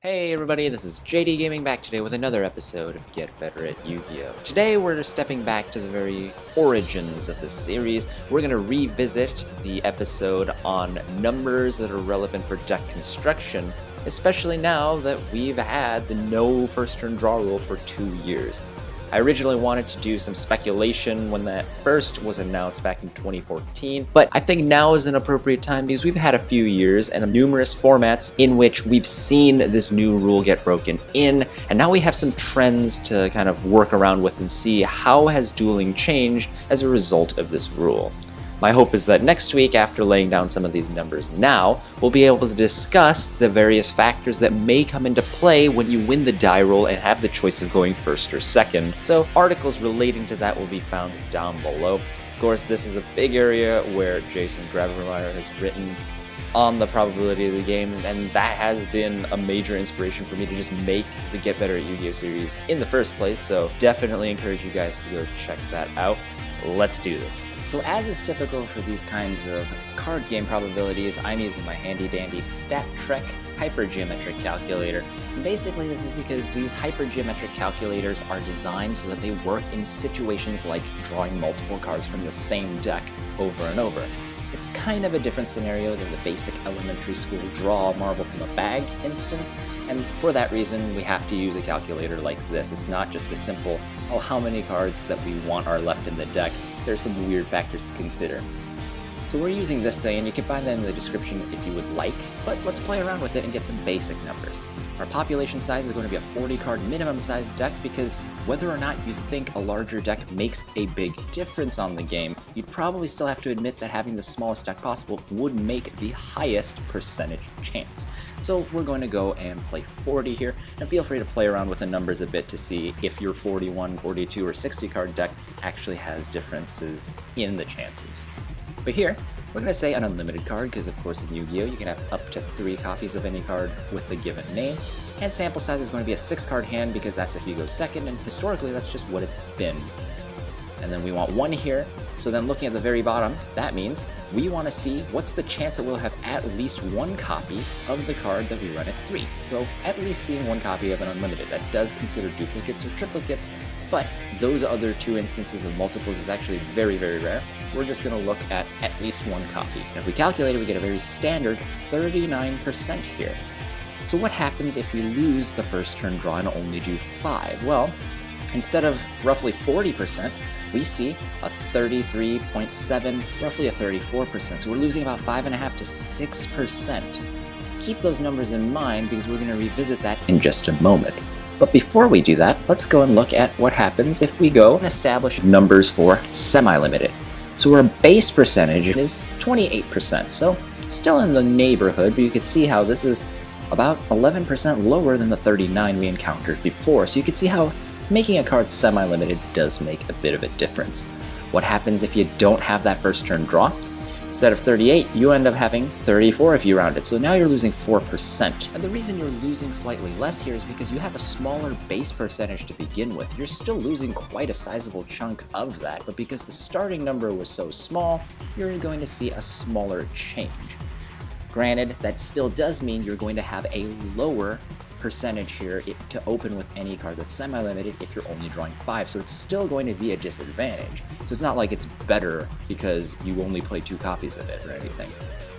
Hey everybody, this is JDGaming back today with another episode of Get Better at Yu-Gi-Oh! Today we're stepping back to the very origins of the series. We're going to revisit the episode on numbers that are relevant for deck construction, especially now that we've had the no first turn draw rule for 2 years. I originally wanted to do some speculation when that first was announced back in 2014, but I think now is an appropriate time because we've had a few years and numerous formats in which we've seen this new rule get broken in, and now we have some trends to kind of work around with and see how has dueling changed as a result of this rule. My hope is that next week, after laying down some of these numbers now, we'll be able to discuss the various factors that may come into play when you win the die roll and have the choice of going first or second. So articles relating to that will be found down below. Of course, this is a big area where Jason Gravemeyer has written on the probability of the game, and that has been a major inspiration for me to just make the Get Better at Yu-Gi-Oh! Series in the first place, so definitely encourage you guys to go check that out. Let's do this. So as is typical for these kinds of card game probabilities, I'm using my handy dandy StatTrek hypergeometric calculator. And basically this is because these hypergeometric calculators are designed so that they work in situations like drawing multiple cards from the same deck over and over. It's kind of a different scenario than the basic elementary school draw a marble from a bag instance, and for that reason we have to use a calculator like this. It's not just a simple, oh, how many cards that we want are left in the deck. There's some weird factors to consider. So we're using this thing, and you can find that in the description if you would like, but let's play around with it and get some basic numbers. Our population size is going to be a 40 card minimum size deck because whether or not you think a larger deck makes a big difference on the game, you'd probably still have to admit that having the smallest deck possible would make the highest percentage chance. So we're going to go and play 40 here, and feel free to play around with the numbers a bit to see if your 41, 42, or 60 card deck actually has differences in the chances. But here, we're going to say an unlimited card, because of course in Yu-Gi-Oh! You can have up to 3 copies of any card with the given name, and sample size is going to be a 6-card hand, because that's if you go second, and historically that's just what it's been. And then we want 1 here, so then looking at the very bottom, that means we want to see what's the chance that we'll have at least 1 copy of the card that we run at 3. So at least seeing 1 copy of an unlimited. That does consider duplicates or triplicates, but those other 2 instances of multiples is actually very, very rare. We're just going to look at least 1 copy. And if we calculate it, we get a very standard 39% here. So what happens if we lose the first turn draw and only do 5? Well, instead of roughly 40%, we see a 33.7, roughly a 34%. So we're losing about 5.5 to 6%. Keep those numbers in mind because we're going to revisit that in just a moment. But before we do that, let's go and look at what happens if we go and establish numbers for semi-limited. So our base percentage is 28%, so still in the neighborhood, but you can see how this is about 11% lower than the 39 we encountered before. So you can see how making a card semi-limited does make a bit of a difference. What happens if you don't have that first turn draw? Instead of 38, you end up having 34 if you round it, so now you're losing 4%. And the reason you're losing slightly less here is because you have a smaller base percentage to begin with. You're still losing quite a sizable chunk of that, but because the starting number was so small, you're going to see a smaller change. Granted, that still does mean you're going to have a lower percentage here to open with any card that's semi-limited if you're only drawing 5, so it's still going to be a disadvantage. So it's not like it's better because you only play 2 copies of it or anything.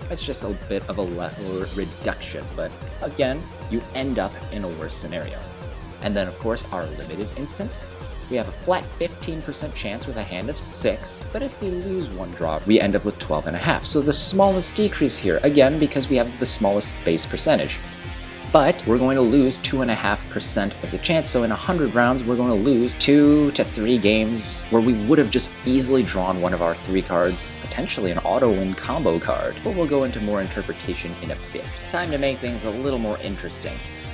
It's just a bit of a level reduction, but again, you end up in a worse scenario. And then of course our limited instance, we have a flat 15% chance with a hand of 6, but if we lose 1 draw, we end up with 12.5. So the smallest decrease here, again because we have the smallest base percentage. But we're going to lose 2.5% of the chance, so in 100 rounds we're going to lose 2 to 3 games where we would have just easily drawn one of our 3 cards, potentially an auto-win combo card, but we'll go into more interpretation in a bit. Time to make things a little more interesting.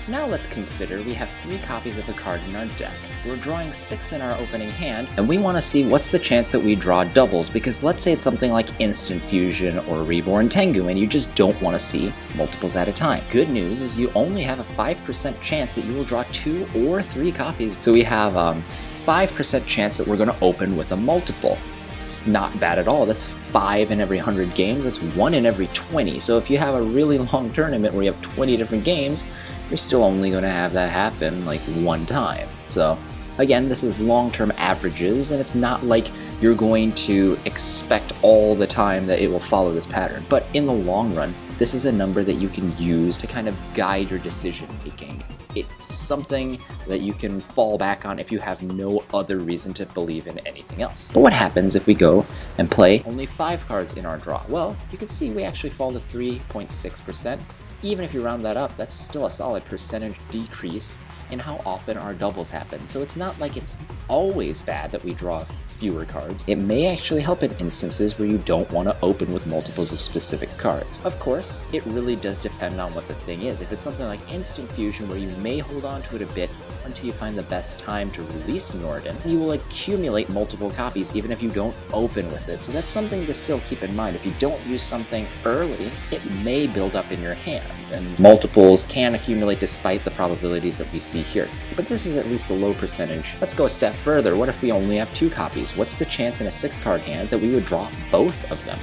Now let's consider we have 3 copies of a card in our deck. We're drawing 6 in our opening hand, and we want to see what's the chance that we draw doubles, because let's say it's something like Instant Fusion or Reborn Tengu, and you just don't want to see multiples at a time. Good news is you only have a 5% chance that you will draw 2 or 3 copies, so we have 5% chance that we're going to open with a multiple. It's not bad at all. That's 5 in every 100 games. That's 1 in every 20. So if you have a really long tournament where you have 20 different games, you're still only going to have that happen like one time. So again, this is long-term averages, and it's not like you're going to expect all the time that it will follow this pattern. But in the long run, this is a number that you can use to kind of guide your decision making. It's something that you can fall back on if you have no other reason to believe in anything else. But what happens if we go and play only 5 cards in our draw? Well, you can see we actually fall to 3.6%. Even if you round that up, that's still a solid percentage decrease in how often our doubles happen. So it's not like it's always bad that we draw fewer cards. It may actually help in instances where you don't want to open with multiples of specific cards. Of course, it really does depend on what the thing is. If it's something like Instant Fusion where you may hold on to it a bit until you find the best time to release Norden, you will accumulate multiple copies even if you don't open with it. So that's something to still keep in mind. If you don't use something early, it may build up in your hand, and multiples can accumulate despite the probabilities that we see here. But this is at least a low percentage. Let's go a step further. What if we only have 2 copies? What's the chance in a 6-card hand that we would draw both of them?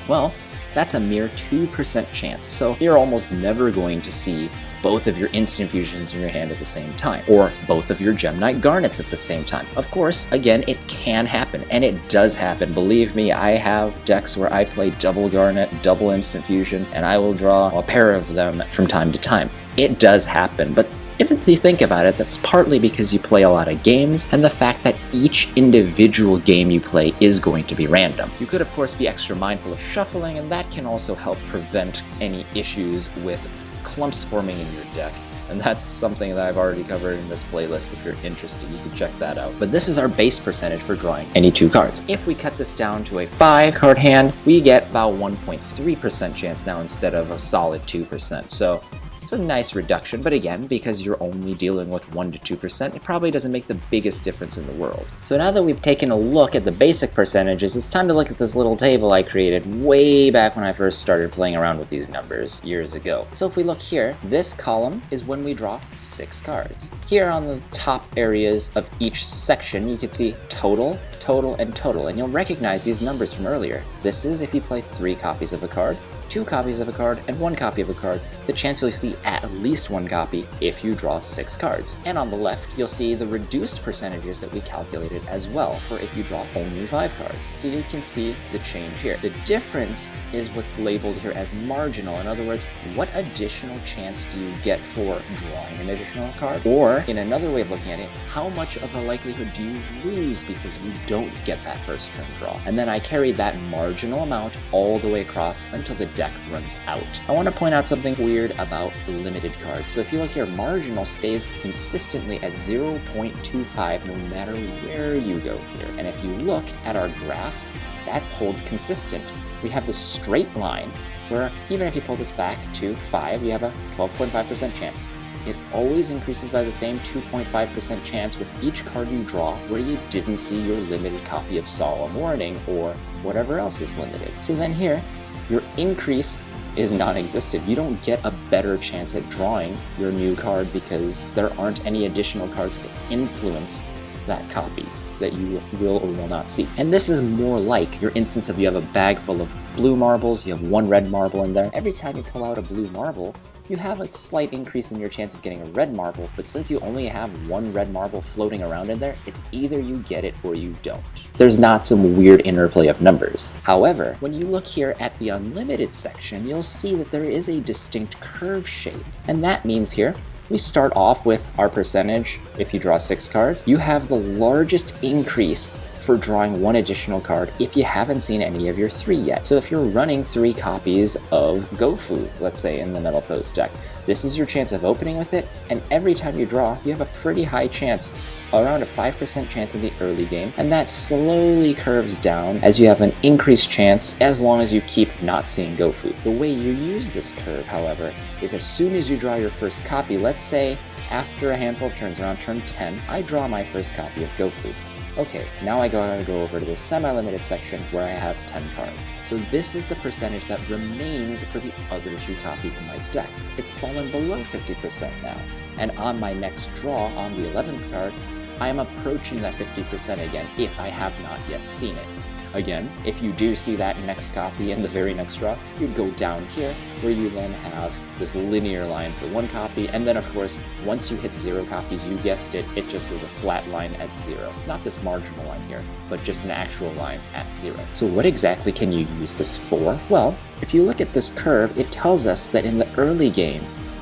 Well, that's a mere 2% chance. So you're almost never going to see both of your Instant Fusions in your hand at the same time, or both of your Gemini Garnets at the same time. Of course, again, it can happen, and it does happen. Believe me, I have decks where I play double Garnet, double Instant Fusion, and I will draw a pair of them from time to time. It does happen, but if you think about it, that's partly because you play a lot of games, and the fact that each individual game you play is going to be random. You could, of course, be extra mindful of shuffling, and that can also help prevent any issues with clumps forming in your deck. And that's something that I've already covered in this playlist. If you're interested, you can check that out. But this is our base percentage for drawing any 2 cards. If we cut this down to a 5-card hand, we get about 1.3% chance now instead of a solid 2%. So it's a nice reduction, but again, because you're only dealing with 1 to 2%, it probably doesn't make the biggest difference in the world. So now that we've taken a look at the basic percentages, it's time to look at this little table I created way back when I first started playing around with these numbers years ago. So if we look here, this column is when we draw 6 cards. Here on the top areas of each section, you can see total, total, and total, and you'll recognize these numbers from earlier. This is if you play 3 copies of a card, 2 copies of a card, and 1 copy of a card. The chance you'll see at least 1 copy if you draw 6 cards. And on the left, you'll see the reduced percentages that we calculated as well for if you draw only 5 cards. So you can see the change here. The difference is what's labeled here as marginal. In other words, what additional chance do you get for drawing an additional card? Or, in another way of looking at it, how much of a likelihood do you lose because you don't get that first turn draw? And then I carried that marginal amount all the way across until the deck runs out. I want to point out something weird about limited cards. So if you look here, marginal stays consistently at 0.25 no matter where you go here. And if you look at our graph, that holds consistent. We have the straight line where even if you pull this back to 5, you have a 12.5% chance. It always increases by the same 2.5% chance with each card you draw where you didn't see your limited copy of Solemn Warning or whatever else is limited. So then here, your increase is non-existent. You don't get a better chance at drawing your new card because there aren't any additional cards to influence that copy that you will or will not see. And this is more like your instance of you have a bag full of blue marbles, you have 1 red marble in there. Every time you pull out a blue marble, you have a slight increase in your chance of getting a red marble, but since you only have 1 red marble floating around in there, it's either you get it or you don't. There's not some weird interplay of numbers. However, when you look here at the unlimited section, you'll see that there is a distinct curve shape. And that means here, we start off with our percentage. If you draw 6 cards, you have the largest increase for drawing 1 additional card if you haven't seen any of your 3 yet. So if you're running 3 copies of Gofu, let's say in the Metal Post deck, this is your chance of opening with it, and every time you draw, you have a pretty high chance, around a 5% chance in the early game, and that slowly curves down as you have an increased chance as long as you keep not seeing Gofu. The way you use this curve, however, is as soon as you draw your first copy, let's say after a handful of turns, around turn 10, I draw my first copy of Gofu. Okay, now I gotta go over to the semi-limited section where I have 10 cards. So this is the percentage that remains for the other 2 copies in my deck. It's fallen below 50% now. And on my next draw, on the 11th card, I am approaching that 50% again if I have not yet seen it. Again, if you do see that next copy in the very next draw, you'd go down here, where you then have this linear line for one copy, and then of course, once you hit 0 copies, you guessed it, it just is a flat line at 0. Not this marginal line here, but just an actual line at 0. So what exactly can you use this for? Well, if you look at this curve, it tells us that in the early game,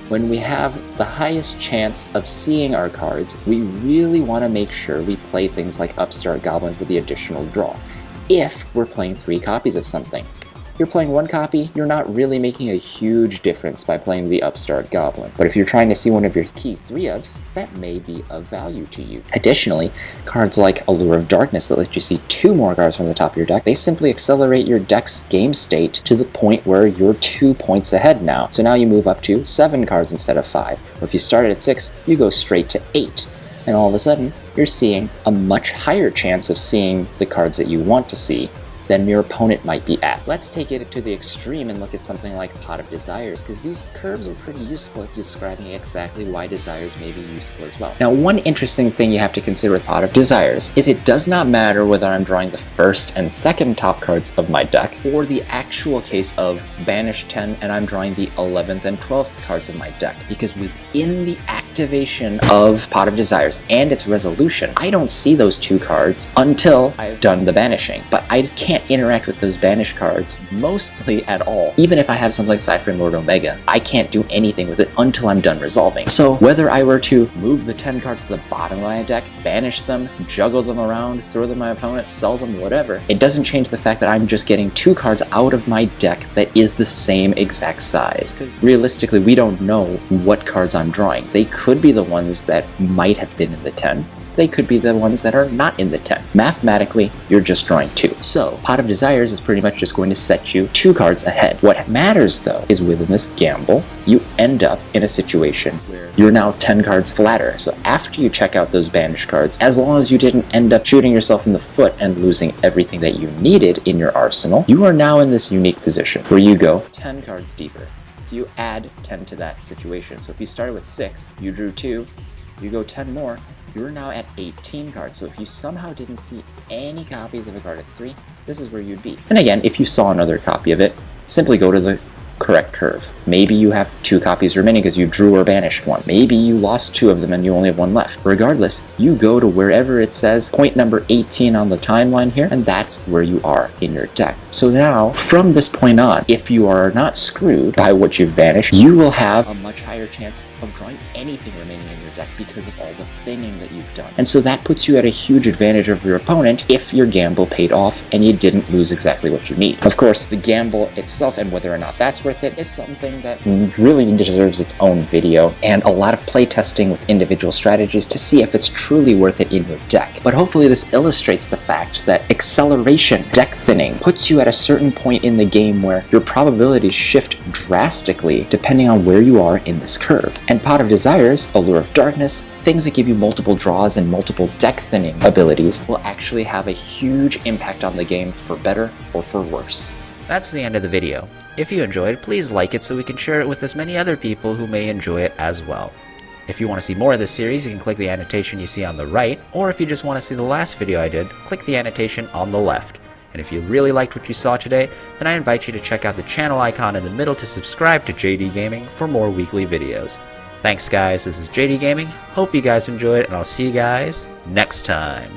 when we have the highest chance of seeing our cards, we really want to make sure we play things like Upstart Goblin for the additional draw, if we're playing 3 copies of something. You're playing 1 copy, you're not really making a huge difference by playing the Upstart Goblin. But if you're trying to see one of your key 3-ofs, that may be of value to you. Additionally, cards like Allure of Darkness that let you see 2 more cards from the top of your deck, they simply accelerate your deck's game state to the point where you're 2 points ahead now. So now you move up to 7 cards instead of 5. Or if you started at 6, you go straight to 8. And all of a sudden, you're seeing a much higher chance of seeing the cards that you want to see than your opponent might be at. Let's take it to the extreme and look at something like Pot of Desires, because these curves are pretty useful at describing exactly why Desires may be useful as well. Now, one interesting thing you have to consider with Pot of Desires is it does not matter whether I'm drawing the first and second top cards of my deck, or the actual case of Banish 10 and I'm drawing the 11th and 12th cards of my deck, because within the activation of Pot of Desires and its resolution, I don't see those 2 cards until I've done the banishing, but I can't interact with those banish cards mostly at all. Even if I have something like Cypher Lord Omega, I can't do anything with it until I'm done resolving. So whether I were to move the 10 cards to the bottom of my deck, banish them, juggle them around, throw them at my opponent, sell them, whatever, it doesn't change the fact that I'm just getting 2 cards out of my deck that is the same exact size. Because realistically, we don't know what cards I'm drawing. They could be the ones that might have been in the 10. They could be the ones that are not in the 10. Mathematically, you're just drawing 2. So, Pot of Desires is pretty much just going to set you 2 cards ahead. What matters, though, is within this gamble, you end up in a situation where you're now 10 cards flatter. So after you check out those banish cards, as long as you didn't end up shooting yourself in the foot and losing everything that you needed in your arsenal, you are now in this unique position where you go 10 cards deeper. So you add 10 to that situation. So if you started with 6, you drew 2, you go 10 more, you're now at 18 cards. So if you somehow didn't see any copies of a card at 3, this is where you'd be. And again, if you saw another copy of it, simply go to the correct curve. Maybe you have 2 copies remaining because you drew or banished 1. Maybe you lost 2 of them and you only have 1 left. Regardless, you go to wherever it says point number 18 on the timeline here, and that's where you are in your deck. So now, from this point on, if you are not screwed by what you've banished, you will have a much higher chance of drawing anything remaining in your deck because of all the thinning that you've done. And so that puts you at a huge advantage over your opponent if your gamble paid off and you didn't lose exactly what you need. Of course, the gamble itself and whether or not that's worth it is something that really deserves its own video and a lot of playtesting with individual strategies to see if it's truly worth it in your deck. But hopefully this illustrates the fact that acceleration, deck thinning, puts you at a certain point in the game where your probabilities shift drastically depending on where you are in this curve. And Pot of Desires, Allure of Darkness, things that give you multiple draws and multiple deck thinning abilities will actually have a huge impact on the game for better or for worse. That's the end of the video. If you enjoyed, please like it so we can share it with as many other people who may enjoy it as well. If you want to see more of this series, you can click the annotation you see on the right, or if you just want to see the last video I did, click the annotation on the left. And if you really liked what you saw today, then I invite you to check out the channel icon in the middle to subscribe to JDGaming for more weekly videos. Thanks guys, this is JDGaming, hope you guys enjoyed, and I'll see you guys next time.